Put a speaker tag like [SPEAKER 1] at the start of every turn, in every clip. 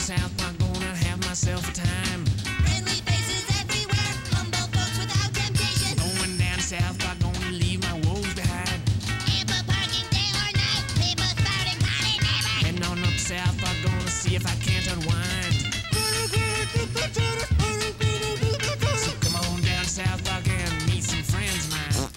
[SPEAKER 1] South Park, gonna have myself a time.
[SPEAKER 2] Friendly faces everywhere, humble folks without temptation.
[SPEAKER 1] Going down to South Park, gonna leave my woes behind.
[SPEAKER 2] Ample parking day or night, people spouting hot and ever.
[SPEAKER 1] Heading on up to South Park, gonna see if I can't unwind. So come on down to South Park and meet some friends of mine.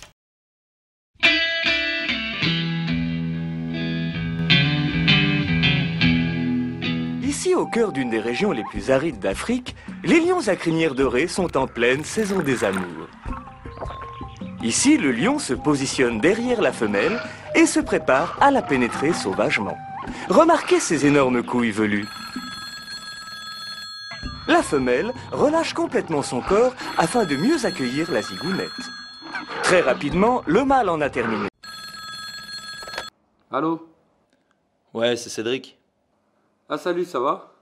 [SPEAKER 3] Ici, au cœur d'une des régions les plus arides d'Afrique, les lions à crinière dorée sont en pleine saison des amours. Ici, le lion se positionne derrière la femelle et se prépare à la pénétrer sauvagement. Remarquez ces énormes couilles velues. La femelle relâche complètement son corps afin de mieux accueillir la zigounette. Très rapidement, le mâle en a terminé.
[SPEAKER 4] Allô?
[SPEAKER 5] Ouais, c'est Cédric.
[SPEAKER 4] Ah salut, ça va?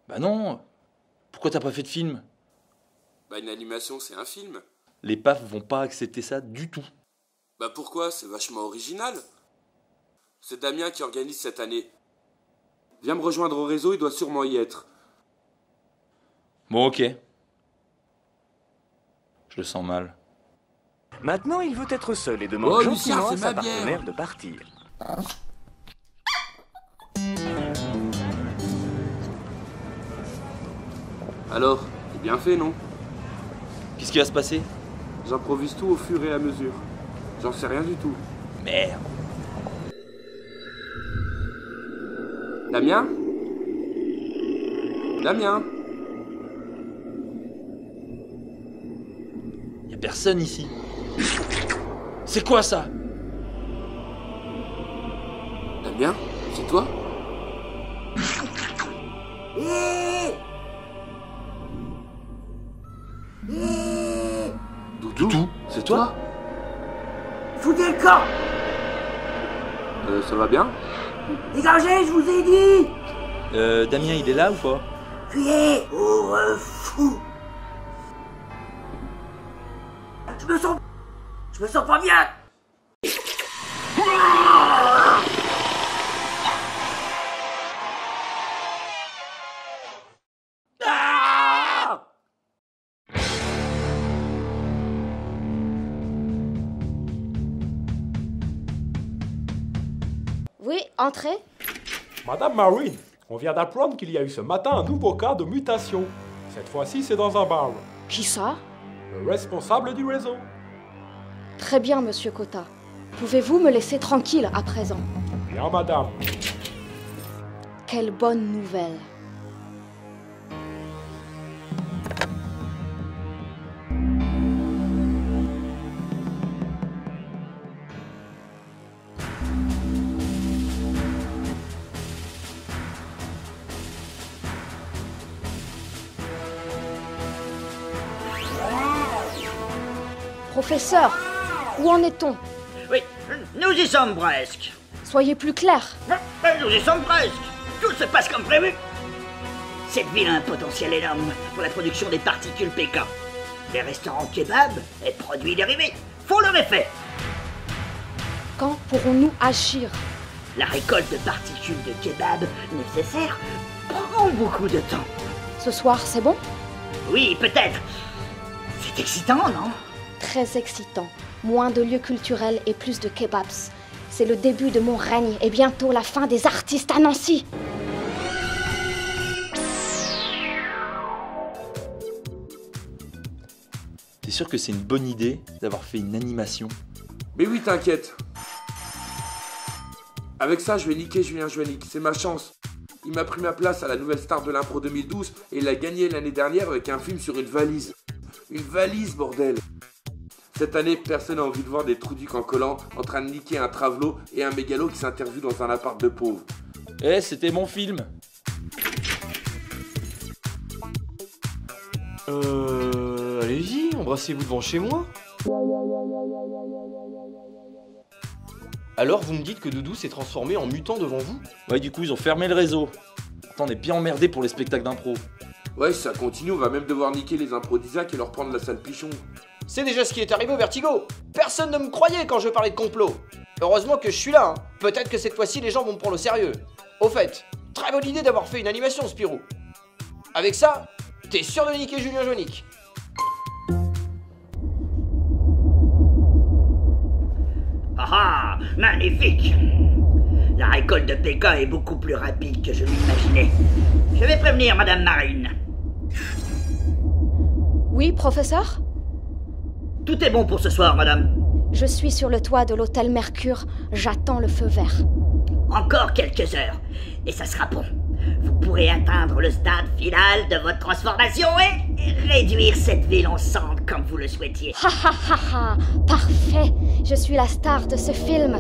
[SPEAKER 5] Bah non. Pourquoi t'as pas fait de film?
[SPEAKER 4] Bah une animation, c'est un film.
[SPEAKER 5] Les PAF vont pas accepter ça du tout.
[SPEAKER 4] Bah pourquoi? C'est vachement original. C'est Damien qui organise cette année. Viens me rejoindre au réseau, il doit sûrement y être.
[SPEAKER 5] Bon, ok. Je le sens mal.
[SPEAKER 3] Maintenant, il veut être seul et demande
[SPEAKER 4] Oh,
[SPEAKER 3] gentiment
[SPEAKER 4] Lucien,
[SPEAKER 3] à
[SPEAKER 4] c'est
[SPEAKER 3] sa
[SPEAKER 4] ma bière.
[SPEAKER 3] partenaire de partir.
[SPEAKER 4] Alors, c'est bien fait, non?
[SPEAKER 5] Qu'est-ce qui va se passer?
[SPEAKER 4] J'improvise tout au fur et à mesure. J'en sais rien du tout.
[SPEAKER 5] Merde.
[SPEAKER 4] Damien? Damien?
[SPEAKER 5] Y a personne ici. C'est quoi ça?
[SPEAKER 4] Damien? C'est toi? Doudou? C'est toi?
[SPEAKER 6] Foutez le camp!
[SPEAKER 4] Ça va bien?
[SPEAKER 6] Dégagez, je vous ai dit!
[SPEAKER 5] Damien, il est là ou pas?
[SPEAKER 6] Fuyez, pauvre fou! Je me sens pas bien!
[SPEAKER 7] Oui, entrez.
[SPEAKER 8] Madame Marie, on vient d'apprendre qu'il y a eu ce matin un nouveau cas de mutation. Cette fois-ci, c'est dans un bar.
[SPEAKER 7] Qui ça?
[SPEAKER 8] Le responsable du réseau.
[SPEAKER 7] Très bien, monsieur Cotta. Pouvez-vous me laisser tranquille à présent?
[SPEAKER 8] Bien, madame.
[SPEAKER 7] Quelle bonne nouvelle. Professeur, où en est-on?
[SPEAKER 6] Oui, nous y sommes presque.
[SPEAKER 7] Soyez plus clair.
[SPEAKER 6] Nous y sommes presque. Tout se passe comme prévu. Cette ville a un potentiel énorme pour la production des particules PK. Les restaurants kebab et produits dérivés font leur effet.
[SPEAKER 7] Quand pourrons-nous agir?
[SPEAKER 6] La récolte de particules de kebab nécessaires prend beaucoup de temps.
[SPEAKER 7] Ce soir, c'est bon?
[SPEAKER 6] Oui, peut-être. C'est excitant, non?
[SPEAKER 7] Très excitant. Moins de lieux culturels et plus de kebabs. C'est le début de mon règne et bientôt la fin des artistes à Nancy.
[SPEAKER 5] T'es sûr que c'est une bonne idée d'avoir fait une animation?
[SPEAKER 4] Mais oui, t'inquiète. Avec ça, je vais niquer Julien Joannick, c'est ma chance. Il m'a pris ma place à la nouvelle star de l'impro 2012 et il a gagné l'année dernière avec un film sur une valise. Une valise, bordel! Cette année, personne n'a envie de voir des trouducs en collant en train de niquer un travelot et un mégalo qui s'interviewe dans un appart de pauvres.
[SPEAKER 5] Eh, c'était mon film.
[SPEAKER 9] Allez-y, embrassez-vous devant chez moi. Alors vous me dites que Doudou s'est transformé en mutant devant vous?
[SPEAKER 5] Ouais, du coup, ils ont fermé le réseau. Attends, on est bien emmerdés pour les spectacles d'impro.
[SPEAKER 4] Ouais, si ça continue, on va même devoir niquer les impros d'Isaac et leur prendre la salle Pichon.
[SPEAKER 9] C'est déjà ce qui est arrivé au Vertigo. Personne ne me croyait quand je parlais de complot. Heureusement que je suis là, hein. Peut-être que cette fois-ci les gens vont me prendre au sérieux. Au fait, très bonne idée d'avoir fait une animation, Spirou. Avec ça, t'es sûr de niquer Julien Joannick.
[SPEAKER 6] Ah ah, magnifique! La récolte de pécan est beaucoup plus rapide que je l'imaginais. Je vais prévenir Madame Marine.
[SPEAKER 7] Oui, professeur?
[SPEAKER 6] Tout est bon pour ce soir, Madame.
[SPEAKER 7] Je suis sur le toit de l'hôtel Mercure. J'attends le feu vert.
[SPEAKER 6] Encore quelques heures, et ça sera bon. Vous pourrez atteindre le stade final de votre transformation et réduire cette ville en cendres comme vous le souhaitiez.
[SPEAKER 7] Ha ha ha ha! Parfait! Je suis la star de ce film.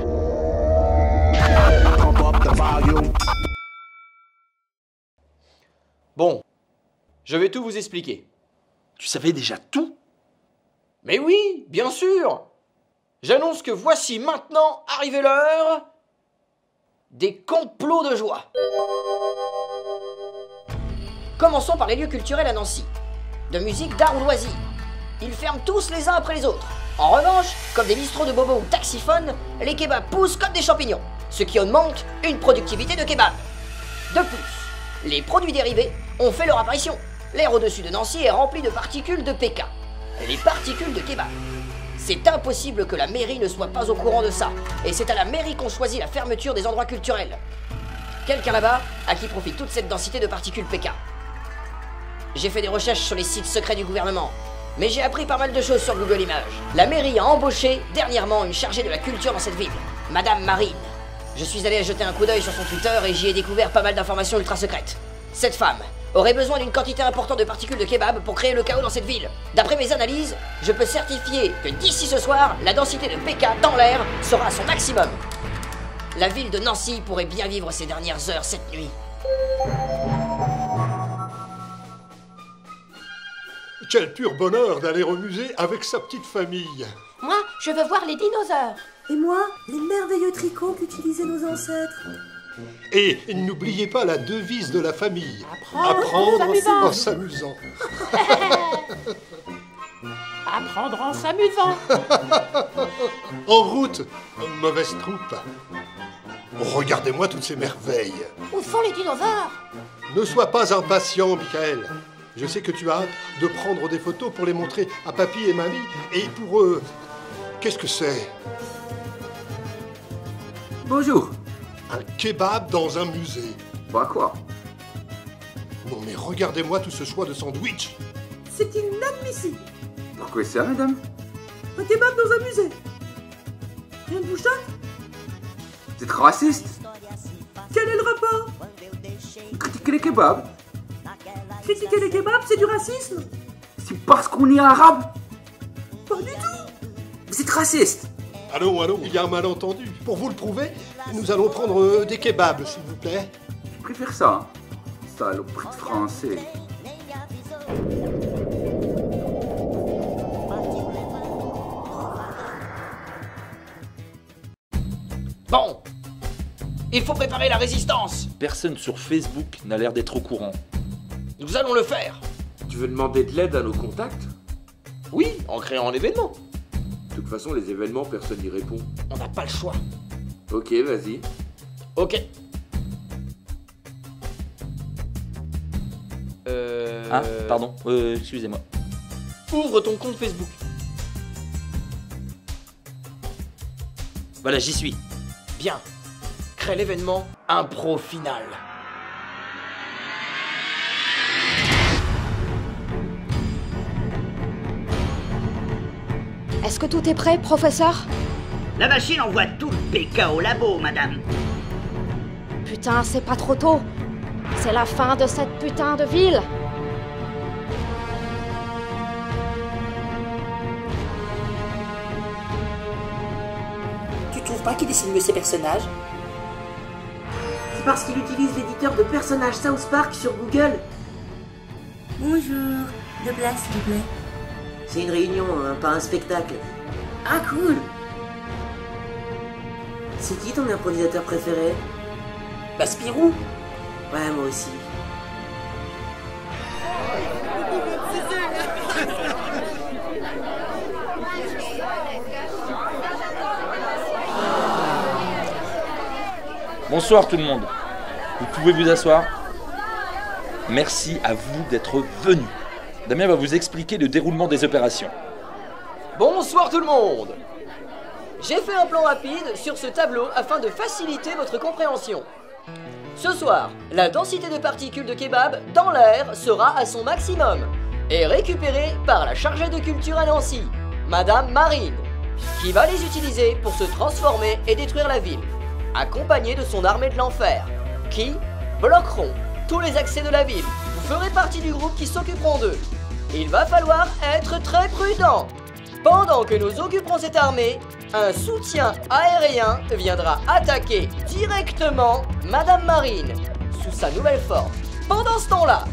[SPEAKER 9] Bon, je vais tout vous expliquer.
[SPEAKER 5] Tu savais déjà tout?
[SPEAKER 9] Mais oui, bien sûr! J'annonce que voici maintenant arrivé l'heure des complots de joie. Commençons par les lieux culturels à Nancy. De musique, d'art ou loisirs. Ils ferment tous les uns après les autres. En revanche, comme des bistrots de bobo ou taxiphones, les kebabs poussent comme des champignons, ce qui augmente une productivité de kebab. De plus, les produits dérivés ont fait leur apparition. L'air au-dessus de Nancy est rempli de particules de PK. Les particules de kebab. C'est impossible que la mairie ne soit pas au courant de ça. Et c'est à la mairie qu'on choisit la fermeture des endroits culturels. Quelqu'un là-bas à qui profite toute cette densité de particules PK. J'ai fait des recherches sur les sites secrets du gouvernement. Mais j'ai appris pas mal de choses sur Google Images. La mairie a embauché dernièrement une chargée de la culture dans cette ville, Madame Marine. Je suis allé jeter un coup d'œil sur son Twitter et j'y ai découvert pas mal d'informations ultra secrètes. Cette femme aurait besoin d'une quantité importante de particules de kebab pour créer le chaos dans cette ville. D'après mes analyses, je peux certifier que d'ici ce soir, la densité de PK dans l'air sera à son maximum. La ville de Nancy pourrait bien vivre ses dernières heures cette nuit.
[SPEAKER 10] Quel pur bonheur d'aller au musée avec sa petite famille.
[SPEAKER 11] Moi, je veux voir les dinosaures.
[SPEAKER 12] Et moi, les merveilleux tricots qu'utilisaient nos ancêtres.
[SPEAKER 10] Et n'oubliez pas la devise de la famille.
[SPEAKER 11] Apprendre
[SPEAKER 10] en s'amusant.
[SPEAKER 11] Apprendre en s'amusant.
[SPEAKER 10] En route, mauvaise troupe. Regardez-moi toutes ces merveilles.
[SPEAKER 11] Où sont les dinosaures?
[SPEAKER 10] Ne sois pas impatient, Michael. Je sais que tu as hâte de prendre des photos pour les montrer à papy et mamie. Et pour eux, qu'est-ce que c'est?
[SPEAKER 4] Bonjour.
[SPEAKER 10] Un kebab dans un musée.
[SPEAKER 4] Bah quoi?
[SPEAKER 10] Non mais regardez-moi tout ce choix de sandwich.
[SPEAKER 12] C'est inadmissible.
[SPEAKER 4] Pourquoi ça, madame?
[SPEAKER 12] Un kebab dans un musée. Rien ne vous choque?
[SPEAKER 4] Vous êtes raciste?
[SPEAKER 12] Quel est le rapport?
[SPEAKER 4] Vous critiquez les kebabs?
[SPEAKER 12] Critiquer les kebabs, c'est du racisme?
[SPEAKER 4] C'est parce qu'on est arabe?
[SPEAKER 12] Pas du tout.
[SPEAKER 4] Vous êtes raciste?
[SPEAKER 10] Allô, il y a un malentendu. Pour vous le prouver, nous allons prendre des kebabs, s'il vous plaît.
[SPEAKER 4] Je préfère ça. Saloperie de français.
[SPEAKER 9] Bon, il faut préparer la résistance.
[SPEAKER 5] Personne sur Facebook n'a l'air d'être au courant.
[SPEAKER 9] Nous allons le faire.
[SPEAKER 4] Tu veux demander de l'aide à nos contacts?
[SPEAKER 9] Oui, en créant un événement.
[SPEAKER 4] De toute façon, les événements, personne n'y répond.
[SPEAKER 9] On n'a pas le choix.
[SPEAKER 4] Ok, vas-y.
[SPEAKER 9] Ok.
[SPEAKER 5] Ah, pardon, excusez-moi.
[SPEAKER 9] Ouvre ton compte Facebook.
[SPEAKER 5] Voilà, j'y suis.
[SPEAKER 9] Bien. Crée l'événement Impro Final.
[SPEAKER 7] Est-ce que tout est prêt, professeur?
[SPEAKER 6] La machine envoie tout le PK au labo, madame.
[SPEAKER 7] Putain, c'est pas trop tôt. C'est la fin de cette putain de ville.
[SPEAKER 12] Tu trouves pas qu'il dessine mieux ses personnages? C'est parce qu'il utilise l'éditeur de personnages South Park sur Google.
[SPEAKER 2] Bonjour. De place, s'il vous plaît.
[SPEAKER 12] C'est une réunion, hein, pas un spectacle. Ah, cool. C'est qui ton improvisateur préféré? Bah, Spirou. Ouais, moi aussi.
[SPEAKER 5] Bonsoir tout le monde. Vous pouvez vous asseoir. Merci à vous d'être venus. Damien va vous expliquer le déroulement des opérations.
[SPEAKER 9] Bonsoir tout le monde. J'ai fait un plan rapide sur ce tableau afin de faciliter votre compréhension. Ce soir, la densité de particules de kebab dans l'air sera à son maximum et récupérée par la chargée de culture à Nancy, Madame Marine, qui va les utiliser pour se transformer et détruire la ville, accompagnée de son armée de l'enfer, qui bloqueront tous les accès de la ville. Vous ferez partie du groupe qui s'occuperont d'eux. Il va falloir être très prudent. Pendant que nous occuperons cette armée, un soutien aérien viendra attaquer directement Madame Marine sous sa nouvelle forme. Pendant ce temps-là,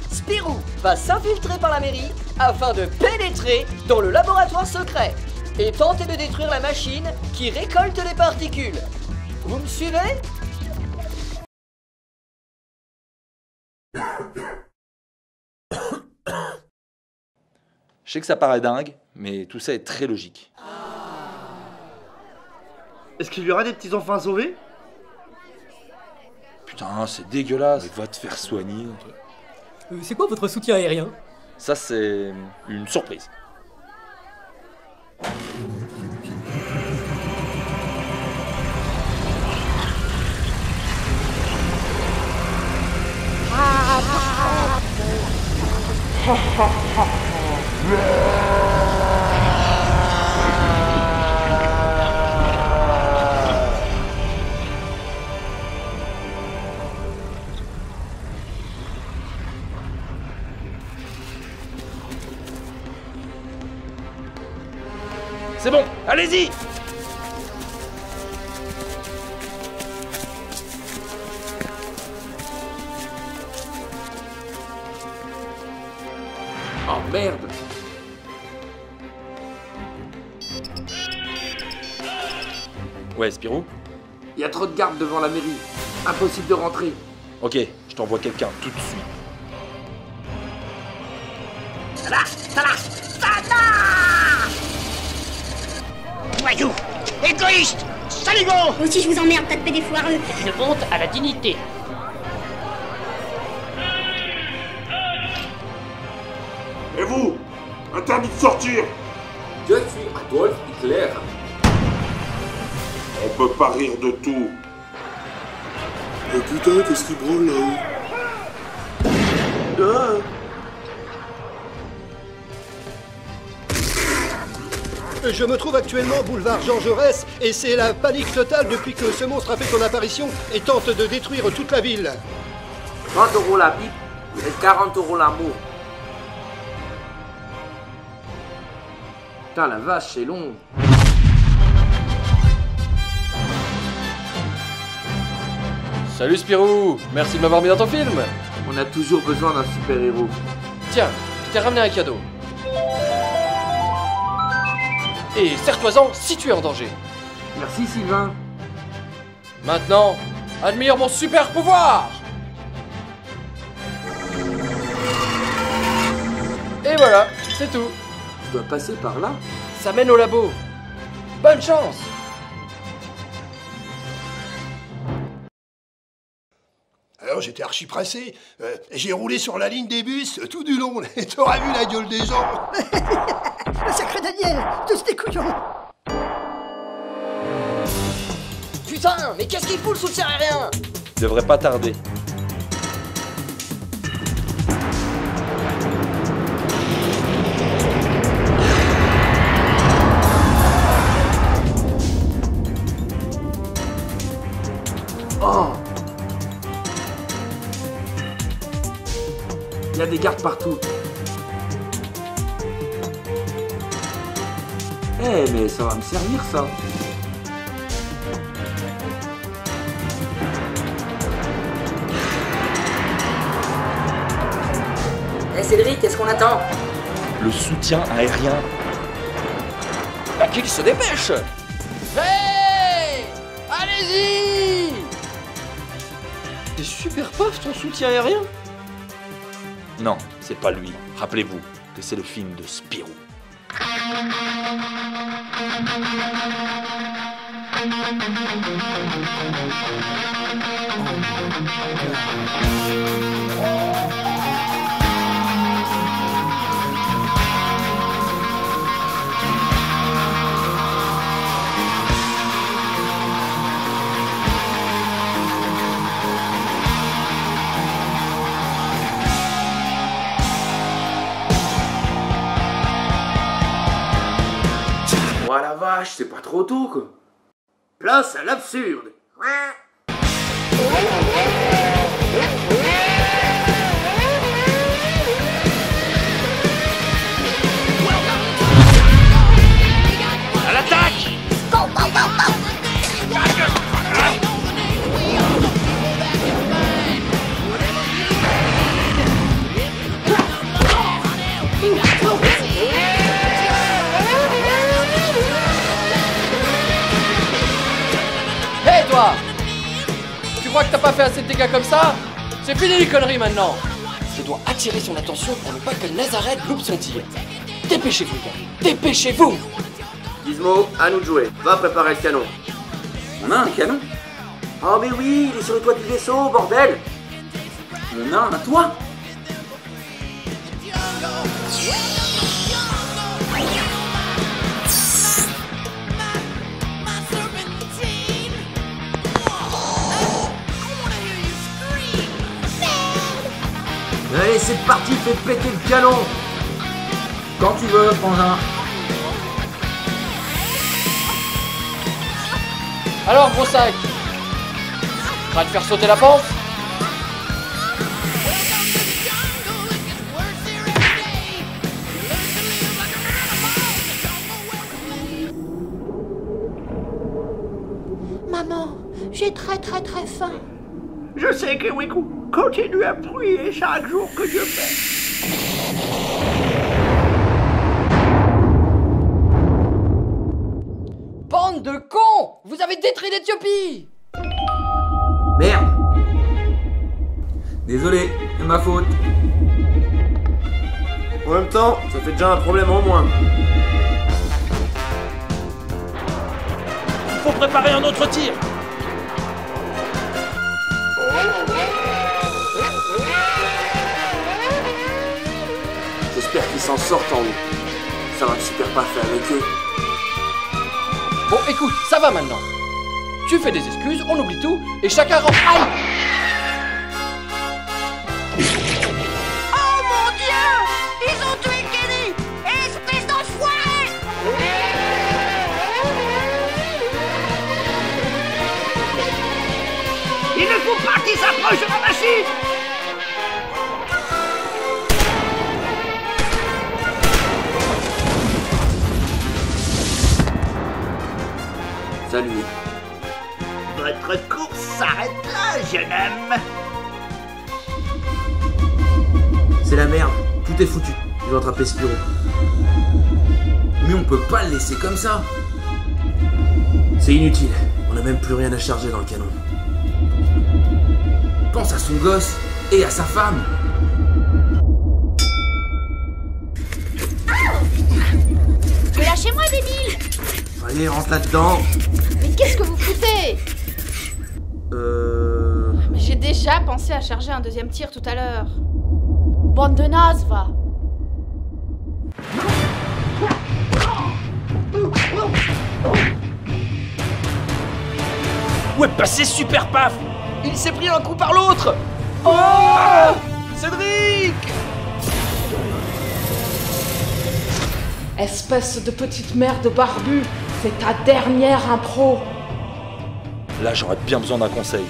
[SPEAKER 9] Spirou va s'infiltrer par la mairie afin de pénétrer dans le laboratoire secret et tenter de détruire la machine qui récolte les particules. Vous me suivez ?
[SPEAKER 5] Je sais que ça paraît dingue, mais tout ça est très logique.
[SPEAKER 13] Est-ce qu'il y aura des petits enfants à sauver?
[SPEAKER 5] Putain, c'est dégueulasse. Mais va te faire soigner.
[SPEAKER 14] C'est quoi votre soutien aérien?
[SPEAKER 5] Ça, c'est une surprise. C'est bon, allez-y!
[SPEAKER 4] Oh merde!
[SPEAKER 5] Ouais, Spirou?
[SPEAKER 4] Il y a trop de gardes devant la mairie. Impossible de rentrer.
[SPEAKER 5] Ok, je t'envoie quelqu'un tout de suite.
[SPEAKER 6] Ça marche! Ça marche! Ça marche! Voyou! Égoïste! Saligo!
[SPEAKER 2] Moi aussi je vous emmerde, tas de pédés foireux.
[SPEAKER 11] Une honte à la dignité.
[SPEAKER 15] Et vous? Interdit de sortir!
[SPEAKER 4] Je suis Adolf Hitler.
[SPEAKER 15] On peut pas rire de tout. Oh putain, qu'est-ce qui brûle là-haut?
[SPEAKER 10] Je me trouve actuellement boulevard Jean Jaurès et c'est la panique totale depuis que ce monstre a fait son apparition et tente de détruire toute la ville.
[SPEAKER 12] 30 € la pipe et 40 € l'amour.
[SPEAKER 4] Putain, la vache, c'est long.
[SPEAKER 16] Salut Spirou, merci de m'avoir mis dans ton film.
[SPEAKER 4] On a toujours besoin d'un super-héros.
[SPEAKER 16] Tiens, je t'ai ramené un cadeau. Et serre-toi-en si tu es en danger.
[SPEAKER 4] Merci Sylvain.
[SPEAKER 16] Maintenant, admire mon super pouvoir. Et voilà, c'est tout.
[SPEAKER 4] Je dois passer par là.
[SPEAKER 16] Ça mène au labo. Bonne chance.
[SPEAKER 10] Alors j'étais archi pressé, j'ai roulé sur la ligne des bus tout du long, et t'aurais vu la gueule des gens.
[SPEAKER 9] Le sacré Daniel, tous tes couillons. Putain, mais qu'est-ce qu'il fout le soutien aérien?
[SPEAKER 5] Devrait pas tarder.
[SPEAKER 4] Oh! Il y a des gardes partout. Eh, mais ça va me servir, ça.
[SPEAKER 12] Eh Cédric, qu'est-ce qu'on attend?
[SPEAKER 5] Le soutien aérien.
[SPEAKER 16] Bah qu'il se dépêche. Hey! Allez-y! T'es super paf ton soutien aérien?
[SPEAKER 5] Non, c'est pas lui. Rappelez-vous que c'est le film de Spirou.
[SPEAKER 4] Oh la vache, c'est pas trop tôt quoi.
[SPEAKER 6] Place à l'absurde.
[SPEAKER 1] À l'attaque!
[SPEAKER 14] Hé toi! Tu crois que t'as pas fait assez de dégâts comme ça? C'est fini les conneries maintenant! Je dois attirer son attention pour ne pas que Nazareth loupe son tir. Dépêchez-vous, gars! Dépêchez-vous!
[SPEAKER 6] Gizmo, à nous de jouer. Va préparer le canon.
[SPEAKER 13] On a un canon?
[SPEAKER 6] Oh mais oui, il est sur le toit du vaisseau, bordel!
[SPEAKER 13] On a un toit?
[SPEAKER 6] Allez, c'est parti, fais péter le canon!
[SPEAKER 13] Quand tu veux, frangin.
[SPEAKER 14] Alors, gros sac! Prêt à te faire sauter la panse?
[SPEAKER 11] Maman, j'ai très faim.
[SPEAKER 6] Je sais que Wiku continue à prier chaque jour que Dieu fait.
[SPEAKER 14] Bande de cons! Vous avez détruit l'Éthiopie!
[SPEAKER 6] Merde!
[SPEAKER 13] Désolé, c'est ma faute.
[SPEAKER 6] En même temps, ça fait déjà un problème en moins.
[SPEAKER 5] Il faut préparer un autre tir.
[SPEAKER 4] J'espère qu'ils s'en sortent en haut. Ça va super pas fait avec eux.
[SPEAKER 14] Bon, écoute, ça va maintenant. Tu fais des excuses, on oublie tout, et chacun rentre. Aïe!
[SPEAKER 2] Oh mon Dieu! Ils ont tué Kenny! Espèce d'enfoiré!
[SPEAKER 6] Il ne faut pas qu'ils s'approchent de la machine!
[SPEAKER 4] Salut.
[SPEAKER 6] Votre course s'arrête là, jeune homme.
[SPEAKER 4] C'est la merde. Tout est foutu. Ils ont attrapé Spyro.
[SPEAKER 13] Mais on peut pas le laisser comme ça.
[SPEAKER 4] C'est inutile. On n'a même plus rien à charger dans le canon.
[SPEAKER 13] Pense à son gosse et à sa femme.
[SPEAKER 7] Mais lâchez-moi, débile!
[SPEAKER 4] Allez, rentre là-dedans.
[SPEAKER 7] Mais qu'est-ce que vous foutez? Mais j'ai déjà pensé à charger un deuxième tir tout à l'heure. Bande de nazes, va!
[SPEAKER 5] Où est passé Super Paf?
[SPEAKER 14] Il s'est pris un coup par l'autre! Oh! Cédric!
[SPEAKER 11] Espèce de petite merde barbue, c'est ta dernière impro.
[SPEAKER 5] Là, j'aurais bien besoin d'un conseil.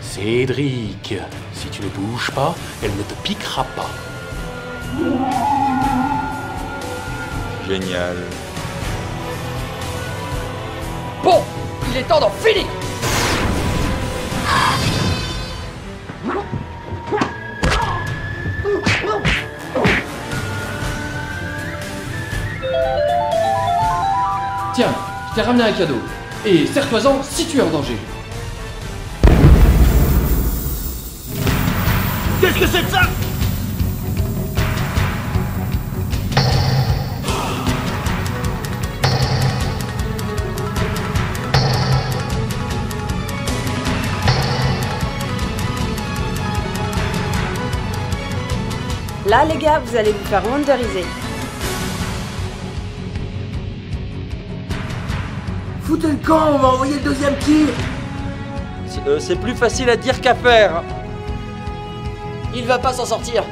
[SPEAKER 8] Cédric, si tu ne bouges pas, elle ne te piquera pas.
[SPEAKER 5] Génial.
[SPEAKER 14] Bon, il est temps d'en finir! Tiens, je t'ai ramené un cadeau. Et serre-toi-en si tu es en danger.
[SPEAKER 6] Qu'est-ce que c'est que ça?
[SPEAKER 17] Là, les gars, vous allez vous faire wonderiser.
[SPEAKER 4] Foutez le camp, on va envoyer le deuxième tir.
[SPEAKER 5] C'est plus facile à dire qu'à faire.
[SPEAKER 9] Il va pas s'en sortir.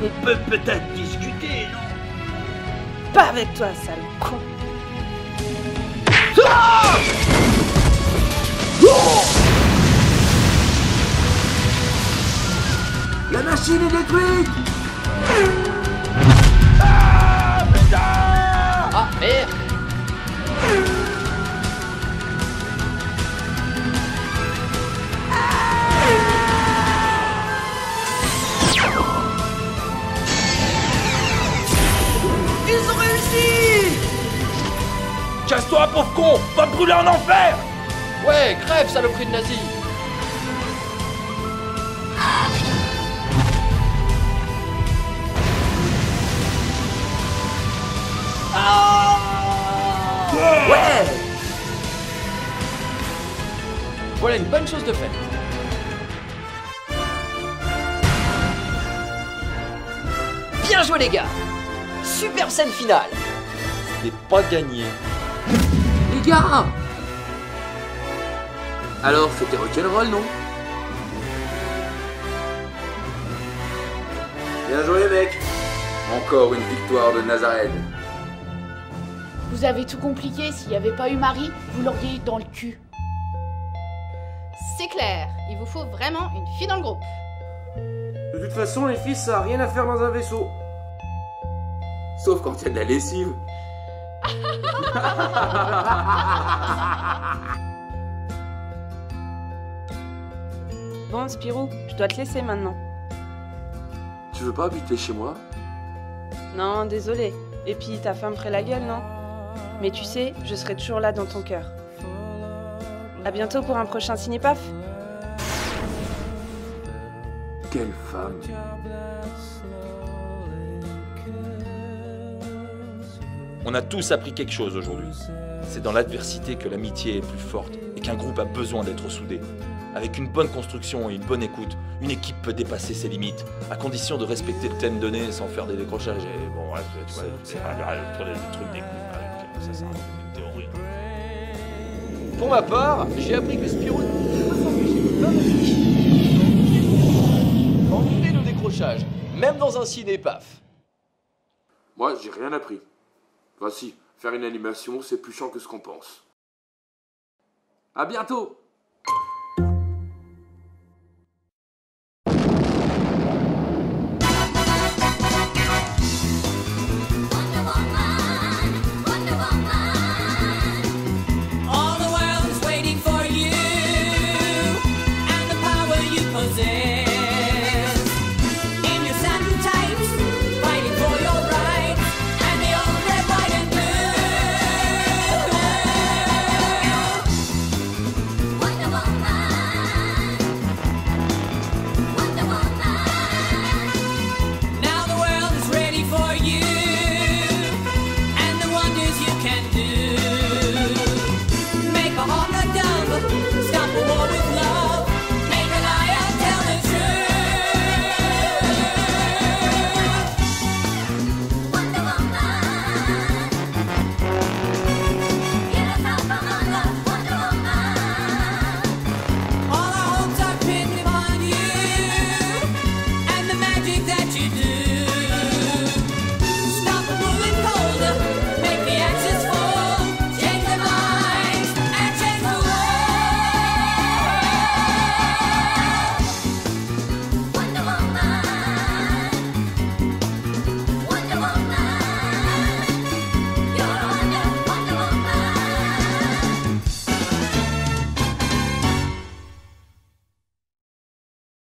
[SPEAKER 6] On peut peut-être discuter, non?
[SPEAKER 17] Pas avec toi, sale con.
[SPEAKER 4] La machine est détruite.
[SPEAKER 14] Ah, merde.
[SPEAKER 9] Ils ont réussi!
[SPEAKER 5] Casse-toi, pauvre con! Va me brûler en enfer!
[SPEAKER 14] Ouais, crève, saloperie de nazi!
[SPEAKER 9] Ouais!
[SPEAKER 14] Voilà une bonne chose de faite.
[SPEAKER 9] Bien joué les gars! Superbe scène finale!
[SPEAKER 5] C'est pas gagné.
[SPEAKER 4] Les gars! Alors, c'était rock'n'roll, non? Bien joué, mec! Encore une victoire de Nazareth.
[SPEAKER 11] Vous avez tout compliqué, s'il n'y avait pas eu Marie, vous l'auriez eu dans le cul.
[SPEAKER 18] C'est clair, il vous faut vraiment une fille dans le groupe.
[SPEAKER 4] De toute façon, les filles, ça a rien à faire dans un vaisseau. Sauf quand il y a de la lessive.
[SPEAKER 17] Bon, Spirou, je dois te laisser maintenant.
[SPEAKER 4] Tu veux pas habiter chez moi?
[SPEAKER 17] Non, désolé. Et puis, ta femme ferait la gueule, non? Mais tu sais, je serai toujours là dans ton cœur. À bientôt pour un prochain Cinépaf.
[SPEAKER 4] Quelle femme!
[SPEAKER 5] On a tous appris quelque chose aujourd'hui. C'est dans l'adversité que l'amitié est plus forte et qu'un groupe a besoin d'être soudé. Avec une bonne construction et une bonne écoute, une équipe peut dépasser ses limites, à condition de respecter le thème donné sans faire des décrochages. Et bon, ouais, tu vois, c'est le truc des coups. Ça, c'est une théorie.
[SPEAKER 14] Pour ma part, j'ai appris que Spirou ne peut s'empêcher de enlever le décrochage, même dans un cinépaf.
[SPEAKER 4] Moi, j'ai rien appris. Enfin si, faire une animation, c'est plus chiant que ce qu'on pense. À bientôt!